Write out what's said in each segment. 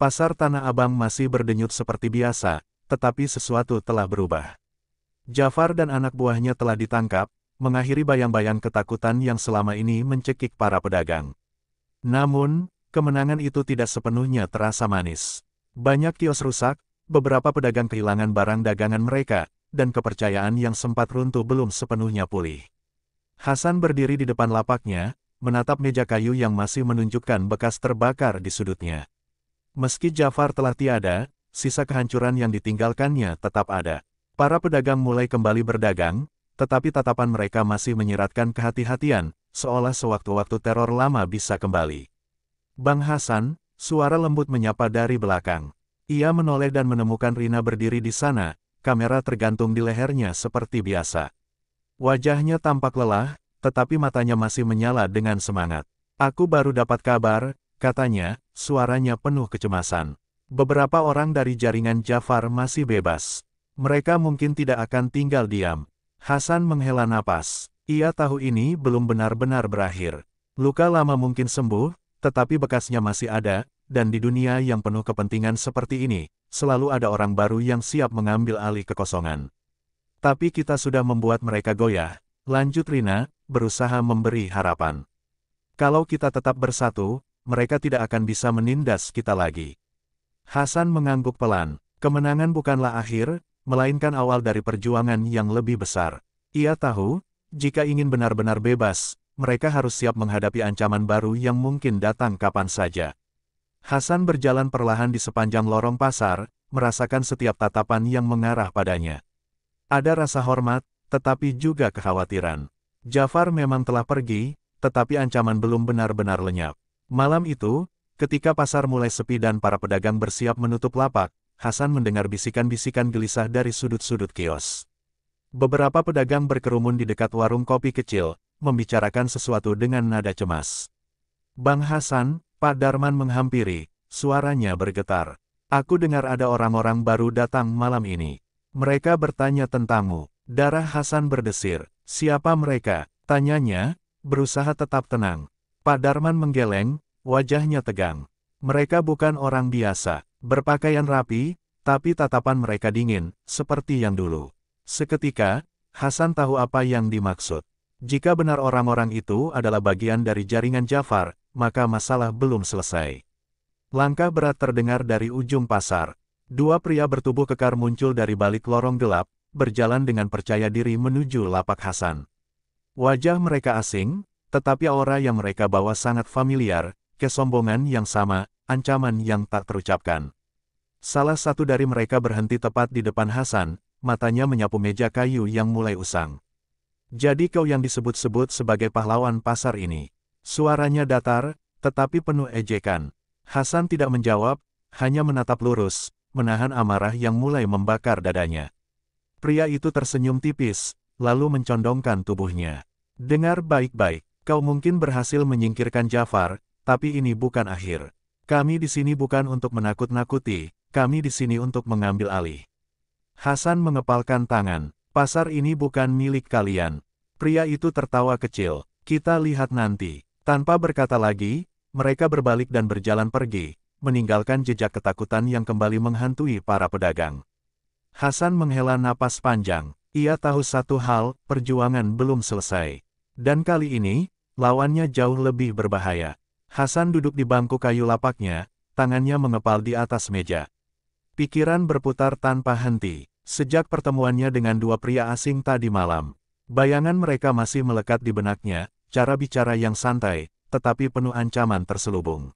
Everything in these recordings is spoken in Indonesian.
Pasar Tanah Abang masih berdenyut seperti biasa, tetapi sesuatu telah berubah. Jafar dan anak buahnya telah ditangkap, mengakhiri bayang-bayang ketakutan yang selama ini mencekik para pedagang. Namun, kemenangan itu tidak sepenuhnya terasa manis. Banyak kios rusak, beberapa pedagang kehilangan barang dagangan mereka, dan kepercayaan yang sempat runtuh belum sepenuhnya pulih. Hasan berdiri di depan lapaknya, menatap meja kayu yang masih menunjukkan bekas terbakar di sudutnya. Meski Jafar telah tiada, sisa kehancuran yang ditinggalkannya tetap ada. Para pedagang mulai kembali berdagang, tetapi tatapan mereka masih menyiratkan kehati-hatian, seolah sewaktu-waktu teror lama bisa kembali. Bang Hasan, suara lembut menyapa dari belakang. Ia menoleh dan menemukan Rina berdiri di sana, kamera tergantung di lehernya seperti biasa. Wajahnya tampak lelah, tetapi matanya masih menyala dengan semangat. "Aku baru dapat kabar," katanya, suaranya penuh kecemasan. "Beberapa orang dari jaringan Jafar masih bebas. Mereka mungkin tidak akan tinggal diam." Hasan menghela napas. Ia tahu ini belum benar-benar berakhir. Luka lama mungkin sembuh, tetapi bekasnya masih ada, dan di dunia yang penuh kepentingan seperti ini, selalu ada orang baru yang siap mengambil alih kekosongan. "Tapi kita sudah membuat mereka goyah," lanjut Rina, berusaha memberi harapan. "Kalau kita tetap bersatu, mereka tidak akan bisa menindas kita lagi." Hasan mengangguk pelan. Kemenangan bukanlah akhir, melainkan awal dari perjuangan yang lebih besar. Ia tahu, jika ingin benar-benar bebas, mereka harus siap menghadapi ancaman baru yang mungkin datang kapan saja. Hasan berjalan perlahan di sepanjang lorong pasar, merasakan setiap tatapan yang mengarah padanya. Ada rasa hormat, tetapi juga kekhawatiran. Jafar memang telah pergi, tetapi ancaman belum benar-benar lenyap. Malam itu, ketika pasar mulai sepi dan para pedagang bersiap menutup lapak, Hasan mendengar bisikan-bisikan gelisah dari sudut-sudut kios. Beberapa pedagang berkerumun di dekat warung kopi kecil, membicarakan sesuatu dengan nada cemas. "Bang Hasan," Pak Darman menghampiri, suaranya bergetar. "Aku dengar ada orang-orang baru datang malam ini. Mereka bertanya tentangmu." Darah Hasan berdesir. "Siapa mereka?" tanyanya, berusaha tetap tenang. Pak Darman menggeleng, wajahnya tegang. "Mereka bukan orang biasa. Berpakaian rapi, tapi tatapan mereka dingin, seperti yang dulu." Seketika, Hasan tahu apa yang dimaksud. Jika benar orang-orang itu adalah bagian dari jaringan Jafar, maka masalah belum selesai. Langkah berat terdengar dari ujung pasar. Dua pria bertubuh kekar muncul dari balik lorong gelap, berjalan dengan percaya diri menuju lapak Hasan. Wajah mereka asing, tetapi aura yang mereka bawa sangat familiar, kesombongan yang sama, ancaman yang tak terucapkan. Salah satu dari mereka berhenti tepat di depan Hasan, matanya menyapu meja kayu yang mulai usang. "Jadi kau yang disebut-sebut sebagai pahlawan pasar ini?" Suaranya datar, tetapi penuh ejekan. Hasan tidak menjawab, hanya menatap lurus, menahan amarah yang mulai membakar dadanya. Pria itu tersenyum tipis, lalu mencondongkan tubuhnya. "Dengar baik-baik, kau mungkin berhasil menyingkirkan Jafar, tapi ini bukan akhir. Kami di sini bukan untuk menakut-nakuti, kami di sini untuk mengambil alih." Hasan mengepalkan tangan. "Pasar ini bukan milik kalian." Pria itu tertawa kecil. "Kita lihat nanti." Tanpa berkata lagi, mereka berbalik dan berjalan pergi, meninggalkan jejak ketakutan yang kembali menghantui para pedagang. Hasan menghela napas panjang. Ia tahu satu hal, perjuangan belum selesai. Dan kali ini, lawannya jauh lebih berbahaya. Hasan duduk di bangku kayu lapaknya, tangannya mengepal di atas meja. Pikiran berputar tanpa henti. Sejak pertemuannya dengan dua pria asing tadi malam, bayangan mereka masih melekat di benaknya, cara bicara yang santai, tetapi penuh ancaman terselubung.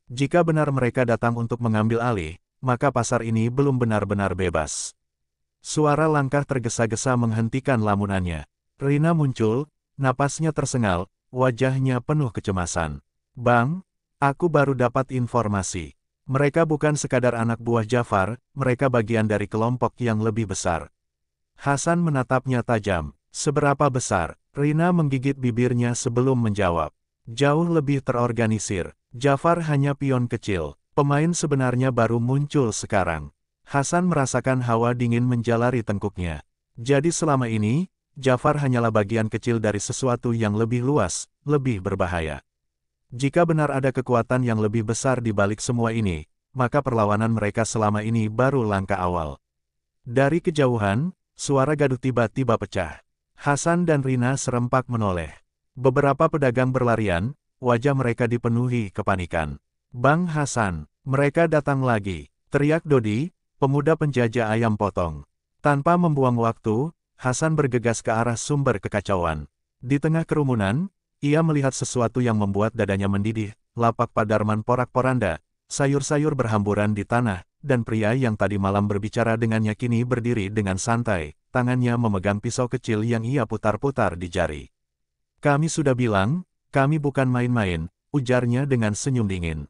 Jika benar mereka datang untuk mengambil alih, maka pasar ini belum benar-benar bebas. Suara langkah tergesa-gesa menghentikan lamunannya. Rina muncul, napasnya tersengal, wajahnya penuh kecemasan. "Bang, aku baru dapat informasi. Mereka bukan sekadar anak buah Jafar, mereka bagian dari kelompok yang lebih besar." Hasan menatapnya tajam. "Seberapa besar?" Rina menggigit bibirnya sebelum menjawab. "Jauh lebih terorganisir. Jafar hanya pion kecil. Pemain sebenarnya baru muncul sekarang." Hasan merasakan hawa dingin menjalari tengkuknya. Jadi selama ini, Jafar hanyalah bagian kecil dari sesuatu yang lebih luas, lebih berbahaya. Jika benar ada kekuatan yang lebih besar di balik semua ini, maka perlawanan mereka selama ini baru langkah awal. Dari kejauhan, suara gaduh tiba-tiba pecah. Hasan dan Rina serempak menoleh. Beberapa pedagang berlarian, wajah mereka dipenuhi kepanikan. "Bang Hasan, mereka datang lagi!" teriak Dodi, pemuda penjajah ayam potong. Tanpa membuang waktu, Hasan bergegas ke arah sumber kekacauan. Di tengah kerumunan, ia melihat sesuatu yang membuat dadanya mendidih. Lapak Pak Darman porak-poranda, sayur-sayur berhamburan di tanah, dan pria yang tadi malam berbicara dengannya kini berdiri dengan santai, tangannya memegang pisau kecil yang ia putar-putar di jari. "Kami sudah bilang, kami bukan main-main," ujarnya dengan senyum dingin.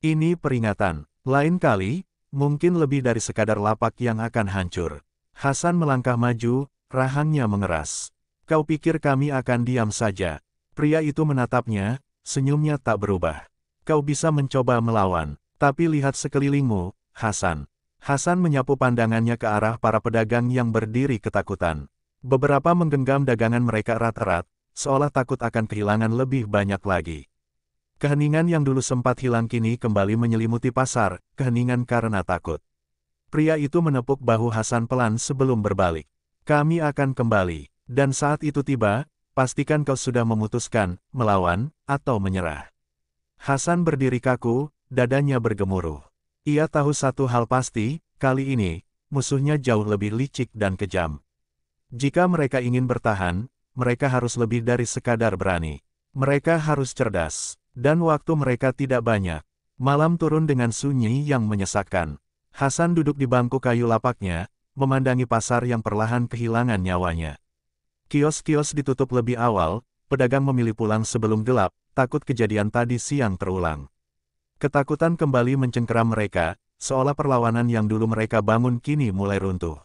"Ini peringatan. Lain kali, mungkin lebih dari sekadar lapak yang akan hancur." Hasan melangkah maju, rahangnya mengeras. "Kau pikir kami akan diam saja?" Pria itu menatapnya, senyumnya tak berubah. "Kau bisa mencoba melawan, tapi lihat sekelilingmu, Hasan." Hasan menyapu pandangannya ke arah para pedagang yang berdiri ketakutan. Beberapa menggenggam dagangan mereka erat-erat, seolah takut akan kehilangan lebih banyak lagi. Keheningan yang dulu sempat hilang kini kembali menyelimuti pasar, keheningan karena takut. Pria itu menepuk bahu Hasan pelan sebelum berbalik. "Kami akan kembali, dan saat itu tiba, pastikan kau sudah memutuskan, melawan, atau menyerah." Hasan berdiri kaku, dadanya bergemuruh. Ia tahu satu hal pasti, kali ini, musuhnya jauh lebih licik dan kejam. Jika mereka ingin bertahan, mereka harus lebih dari sekadar berani. Mereka harus cerdas, dan waktu mereka tidak banyak. Malam turun dengan sunyi yang menyesakkan. Hasan duduk di bangku kayu lapaknya, memandangi pasar yang perlahan kehilangan nyawanya. Kios-kios ditutup lebih awal, pedagang memilih pulang sebelum gelap, takut kejadian tadi siang terulang. Ketakutan kembali mencengkeram mereka, seolah perlawanan yang dulu mereka bangun kini mulai runtuh.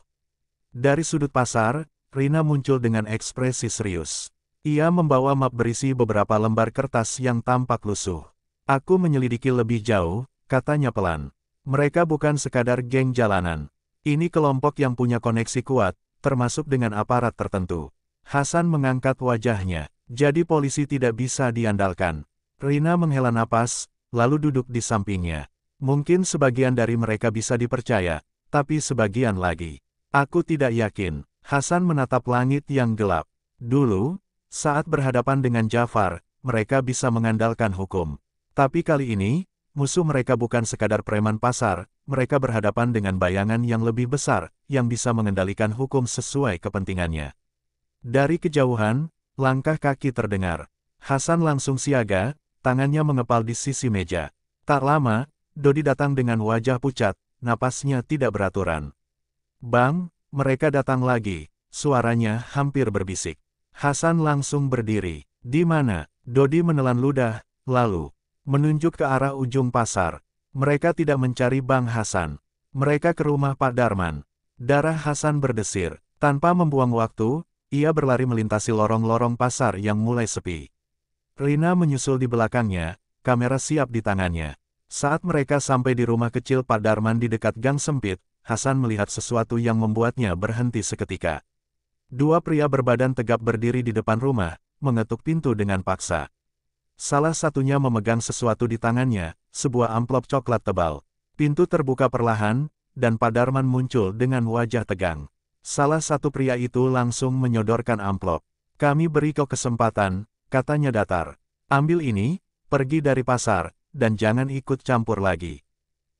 Dari sudut pasar, Rina muncul dengan ekspresi serius. Ia membawa map berisi beberapa lembar kertas yang tampak lusuh. "Aku menyelidiki lebih jauh," katanya pelan. "Mereka bukan sekadar geng jalanan. Ini kelompok yang punya koneksi kuat, termasuk dengan aparat tertentu." Hasan mengangkat wajahnya. "Jadi polisi tidak bisa diandalkan." Rina menghela napas, lalu duduk di sampingnya. "Mungkin sebagian dari mereka bisa dipercaya, tapi sebagian lagi, aku tidak yakin." Hasan menatap langit yang gelap. Dulu, saat berhadapan dengan Jafar, mereka bisa mengandalkan hukum. Tapi kali ini, musuh mereka bukan sekadar preman pasar, mereka berhadapan dengan bayangan yang lebih besar, yang bisa mengendalikan hukum sesuai kepentingannya. Dari kejauhan, langkah kaki terdengar. Hasan langsung siaga, tangannya mengepal di sisi meja. Tak lama, Dodi datang dengan wajah pucat, napasnya tidak beraturan. "Bang, mereka datang lagi," suaranya hampir berbisik. Hasan langsung berdiri. "Di mana?" Dodi menelan ludah, lalu menunjuk ke arah ujung pasar. "Mereka tidak mencari Bang Hasan. Mereka ke rumah Pak Darman." Darah Hasan berdesir. Tanpa membuang waktu, ia berlari melintasi lorong-lorong pasar yang mulai sepi. Rina menyusul di belakangnya, kamera siap di tangannya. Saat mereka sampai di rumah kecil Pak Darman di dekat gang sempit, Hasan melihat sesuatu yang membuatnya berhenti seketika. Dua pria berbadan tegap berdiri di depan rumah, mengetuk pintu dengan paksa. Salah satunya memegang sesuatu di tangannya, sebuah amplop coklat tebal. Pintu terbuka perlahan, dan Pak Darman muncul dengan wajah tegang. Salah satu pria itu langsung menyodorkan amplop. "Kami beri kau kesempatan," katanya datar. "Ambil ini, pergi dari pasar, dan jangan ikut campur lagi."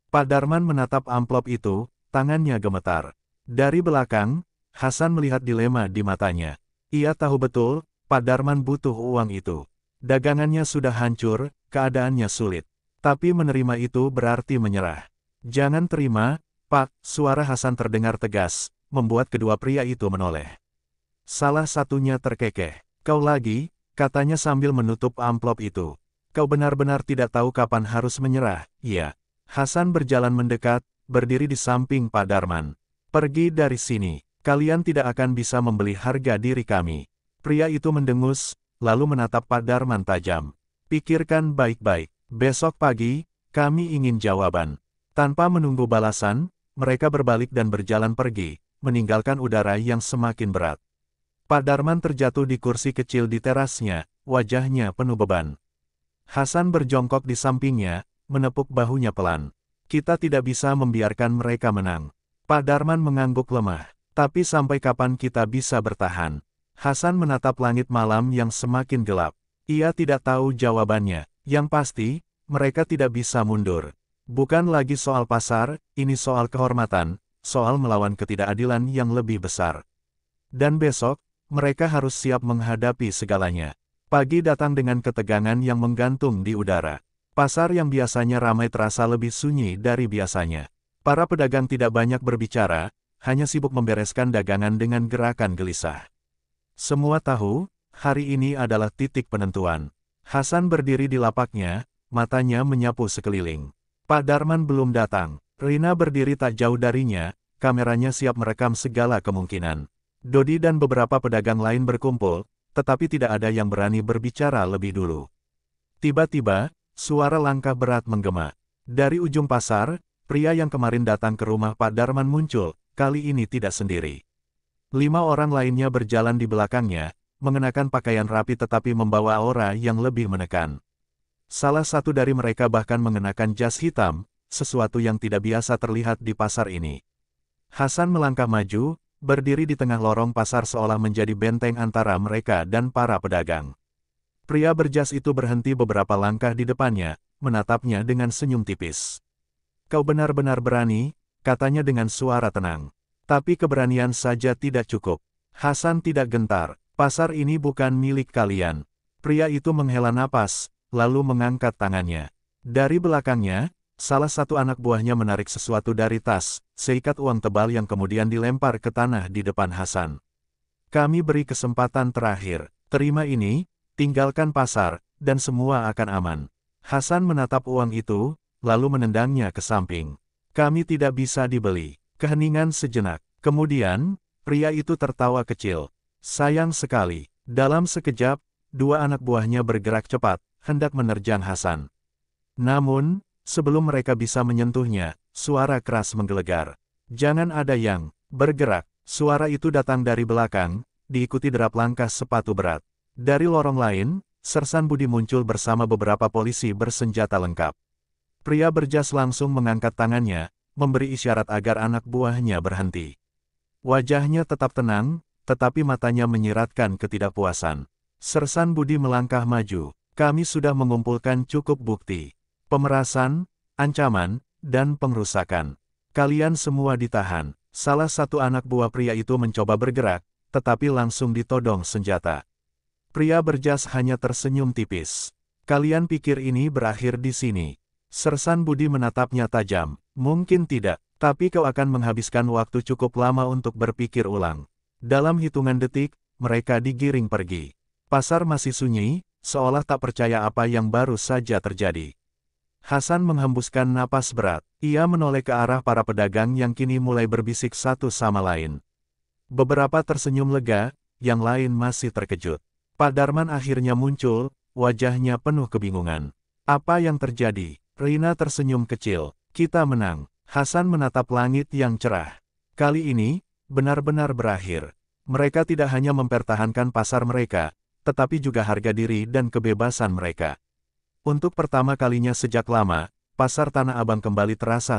Pak Darman menatap amplop itu, tangannya gemetar. Dari belakang, Hasan melihat dilema di matanya. Ia tahu betul, Pak Darman butuh uang itu. Dagangannya sudah hancur, keadaannya sulit. Tapi menerima itu berarti menyerah. "Jangan terima, Pak," suara Hasan terdengar tegas, membuat kedua pria itu menoleh. Salah satunya terkekeh. "Kau lagi," katanya sambil menutup amplop itu. "Kau benar-benar tidak tahu kapan harus menyerah." "Iya." Hasan berjalan mendekat, berdiri di samping Pak Darman. "Pergi dari sini. Kalian tidak akan bisa membeli harga diri kami." Pria itu mendengus, lalu menatap Pak Darman tajam. "Pikirkan baik-baik. Besok pagi, kami ingin jawaban." Tanpa menunggu balasan, mereka berbalik dan berjalan pergi, meninggalkan udara yang semakin berat. Pak Darman terjatuh di kursi kecil di terasnya, wajahnya penuh beban. Hasan berjongkok di sampingnya, menepuk bahunya pelan. Kita tidak bisa membiarkan mereka menang. Pak Darman mengangguk lemah. Tapi sampai kapan kita bisa bertahan? Hasan menatap langit malam yang semakin gelap. Ia tidak tahu jawabannya. Yang pasti, mereka tidak bisa mundur. Bukan lagi soal pasar, ini soal kehormatan, soal melawan ketidakadilan yang lebih besar. Dan besok, mereka harus siap menghadapi segalanya. Pagi datang dengan ketegangan yang menggantung di udara. Pasar yang biasanya ramai terasa lebih sunyi dari biasanya. Para pedagang tidak banyak berbicara, hanya sibuk membereskan dagangan dengan gerakan gelisah. Semua tahu, hari ini adalah titik penentuan. Hasan berdiri di lapaknya, matanya menyapu sekeliling. Pak Darman belum datang. Rina berdiri tak jauh darinya, kameranya siap merekam segala kemungkinan. Dodi dan beberapa pedagang lain berkumpul, tetapi tidak ada yang berani berbicara lebih dulu. Tiba-tiba, suara langkah berat menggema. Dari ujung pasar, pria yang kemarin datang ke rumah Pak Darman muncul, kali ini tidak sendiri. 5 orang lainnya berjalan di belakangnya, mengenakan pakaian rapi tetapi membawa aura yang lebih menekan. Salah satu dari mereka bahkan mengenakan jas hitam, sesuatu yang tidak biasa terlihat di pasar ini. Hasan melangkah maju, berdiri di tengah lorong pasar seolah menjadi benteng antara mereka dan para pedagang. Pria berjas itu berhenti beberapa langkah di depannya, menatapnya dengan senyum tipis. "Kau benar-benar berani," katanya dengan suara tenang. Tapi keberanian saja tidak cukup. Hasan tidak gentar. "Pasar ini bukan milik kalian." Pria itu menghela napas, lalu mengangkat tangannya. Dari belakangnya, salah satu anak buahnya menarik sesuatu dari tas, seikat uang tebal yang kemudian dilempar ke tanah di depan Hasan. "Kami beri kesempatan terakhir. Terima ini, tinggalkan pasar, dan semua akan aman." Hasan menatap uang itu, lalu menendangnya ke samping. "Kami tidak bisa dibeli." Keheningan sejenak. Kemudian, pria itu tertawa kecil. Sayang sekali. Dalam sekejap, 2 anak buahnya bergerak cepat, hendak menerjang Hasan. Namun, sebelum mereka bisa menyentuhnya, suara keras menggelegar. "Jangan ada yang bergerak." Suara itu datang dari belakang, diikuti derap langkah sepatu berat. Dari lorong lain, Sersan Budi muncul bersama beberapa polisi bersenjata lengkap. Pria berjas langsung mengangkat tangannya, memberi isyarat agar anak buahnya berhenti. Wajahnya tetap tenang, tetapi matanya menyiratkan ketidakpuasan. Sersan Budi melangkah maju. "Kami sudah mengumpulkan cukup bukti. Pemerasan, ancaman, dan pengrusakan. Kalian semua ditahan." Salah satu anak buah pria itu mencoba bergerak, tetapi langsung ditodong senjata. Pria berjas hanya tersenyum tipis. "Kalian pikir ini berakhir di sini?" Sersan Budi menatapnya tajam. "Mungkin tidak, tapi kau akan menghabiskan waktu cukup lama untuk berpikir ulang." Dalam hitungan detik, mereka digiring pergi. Pasar masih sunyi, seolah tak percaya apa yang baru saja terjadi. Hasan menghembuskan napas berat. Ia menoleh ke arah para pedagang yang kini mulai berbisik satu sama lain. Beberapa tersenyum lega, yang lain masih terkejut. Pak Darman akhirnya muncul, wajahnya penuh kebingungan. "Apa yang terjadi?" Rina tersenyum kecil. "Kita menang." Hasan menatap langit yang cerah. Kali ini, benar-benar berakhir. Mereka tidak hanya mempertahankan pasar mereka, tetapi juga harga diri dan kebebasan mereka. Untuk pertama kalinya sejak lama, pasar Tanah Abang kembali terasa